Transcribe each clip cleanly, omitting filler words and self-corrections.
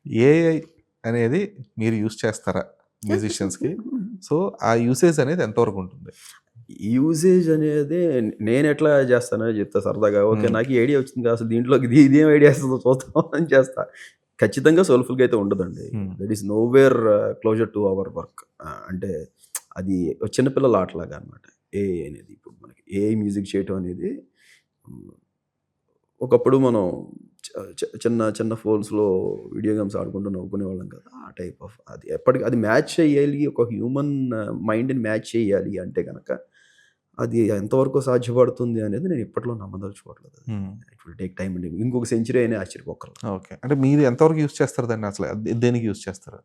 AI అనేది మీరు use చేస్తారా మ్యూజిషియన్స్‌కి? సో, ఆ యూసేజ్ అనేది ఎంతవరకు ఉంటుంది? యూసేజ్ అనేది నేనెట్లా చేస్తానో చెప్తా సరదాగా. ఓకే. హ్మ్. నాకు ఈ ఐడియా వచ్చింది కదా! అసలు దీంట్లోకి ఇదేం ఐడియా ఇస్తదో చూద్దాం అని చేస్తా. ఖచ్చితంగా సోల్‌ఫుల్‌గా అయితే ఉండదండి. హ్మ్. That is nowhere closer to our work. అంటే అది చిన్న పిల్లల ఆటలాగా అనమాట. ఏఐ అనేది. ఇప్పుడు మనకి ఏఐ మ్యూజిక్ చేయటం అనేది హ్మ్, ఒకప్పుడు మనం చ చ చిన్న చిన్న ఫోన్స్‌లో వీడియో గేమ్స్ ఆడుకుంటూ నవ్వుకునేవాళ్ళం కదా! ఆ టైప్ ఆఫ్ అది ఎప్పటికి అది మ్యాచ్ చేయాలి. ఒక హ్యూమన్ మైండ్‌ని మ్యాచ్ చేయాలి అంటే గనక అది ఎంతవరకు సాధ్యపడుతుంది అనేది నేను ఇప్పట్లో నమ్మదలుచుకోవట్లేదు. హ్మ్. ఇట్ విల్ టేక్ టైమ్ అండి. ఇంకొక సెంచరీ అయినా ఆశ్చర్యపోక్కర్లేదు. ఓకే. అంటే మీరు ఎంతవరకు యూజ్ చేస్తారు దాన్ని అసలు? దేనికి యూజ్ చేస్తారు?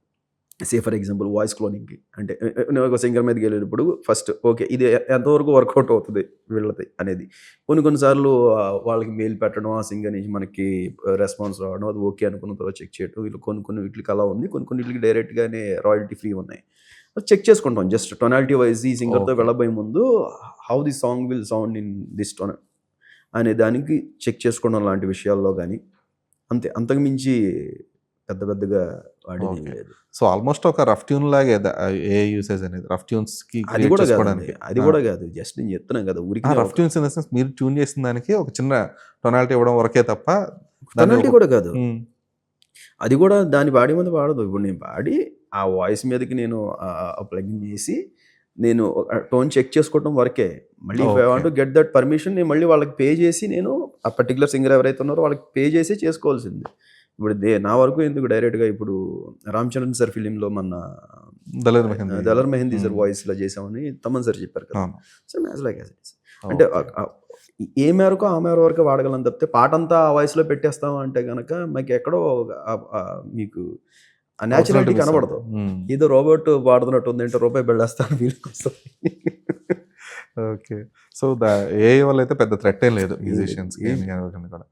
ఫర్ ఎగ్జాంపుల్ వాయిస్ క్లోనింగ్‌కి అంటే నేను ఒక సింగర్ మీదకెళ్ళేటప్పుడు ఫస్ట్ ఓకే. ఇది ఎంతవరకు వర్కౌట్ అవుతది వీళ్ళది అనేది. కొన్ని కొన్ని సార్లు వాళ్ళకి మెయిల్ పెట్టడం, ఆ సింగర్ నుంచి మనకి రెస్పాన్స్ రావడం, అది ఓకే అనుకున్న తర్వాత చెక్ చేయటం. ఇలా కొన్ని కొన్ని వీటిలకి అలా ఉంది. కొన్ని కొన్ని వీటిలకి డైరెక్ట్‌గానే రాయల్టీ ఫ్రీ ఉన్నాయి. చెక్ చేసుకుంటాం. జస్ట్ టొనాలిటీ వైస్ ఈ సింగర్‌తో ఓకే. వెళ్ళబోయే ముందు how the song will sound in this tone అనే దానికి చెక్ చేసుకోవడం లాంటి విషయాల్లో గాని, అంతే. అంతకు మించి పెద్ద పెద్దగా వాడేదేం ఓకే. లేదు. సో, ఆల్‌మోస్ట్ ఒక రఫ్ ట్యూన్ లాగే ఏఐ యూసేజ్ అనేది. రఫ్ ట్యూన్స్‌కి అది క్రియేట్ గూడా గాదండి. చేసుకోవడానికి. అది ఆ! గూడా గాదు. జస్ట్ నేను జెప్తున్నాను గదా! ఊరికనే రఫ్ ఒక ట్యూన్స్ ఇన్ ద సెన్స్ మీరు ట్యూన్ చేసిన దానికి ఒక చిన్న టొనాలిటీ ఇవ్వడం వరకే తప్ప దాన్ని పెనాల్టీ ఒక గూడా గాదు. హ్మ్. అది గూడా దాని బాడీ మీద వాడదు. ఇప్పుడు నేను పాడి, ఆ వాయిస్ మీదకి నేను ప్లగిన్ జేసి, నేను టోన్ చెక్ చేసుకోవటం వరకే. మళ్ళీ if I okay. Want to get that permission నేను మళ్ళీ వాళ్ళకి పే జేసి నేను ఆ పర్టిక్యులర్ సింగర్ ఎవరైతే ఉన్నారో వాళ్ళకి పే జేసి చేసుకోవాల్సింది. ఇప్పుడు నా వరకు ఎందుకు డైరెక్ట్‌గా ఇప్పుడు 'రామ్ చరణ్' సార్ ఫిల్మ్‌లో మొన్న 'దలేర్ మెహందీ'. 'దలర్ మెహందీ' సార్ హ్మ్. వాయిస్‌లో చేశామని తమన్ సార్ చెప్పారు కదా! అవును. Same as like as it is. అంటే ఓకే. ఏ మేరకో ఆ మేర వరకే వాడగలం తప్పితే పాటంతా ఆ వాయిస్‌లో పెట్టేస్తాం అంటే గనక మీకెక్కడో మీకు ఆ ఒరిజినాలిటీ నేచురాలిటీ మిస్ కనబడదు. అవుతుంది. హ్మ్. ఏదో రోబోట్ పాడుతున్నట్టు ఉంది. ఏంటో రూపాయి బిళ్ళేస్తా అని ఫీలింగొస్తది. ఓకే. సో, ఏఐ వల్ల అయితే పెద్ద థ్రెట్ ఏం లేదు ఏం లేదు. మ్యూజిషియన్స్‌కి ఏం గాని లేదు. ఎవరికైనా కూడా.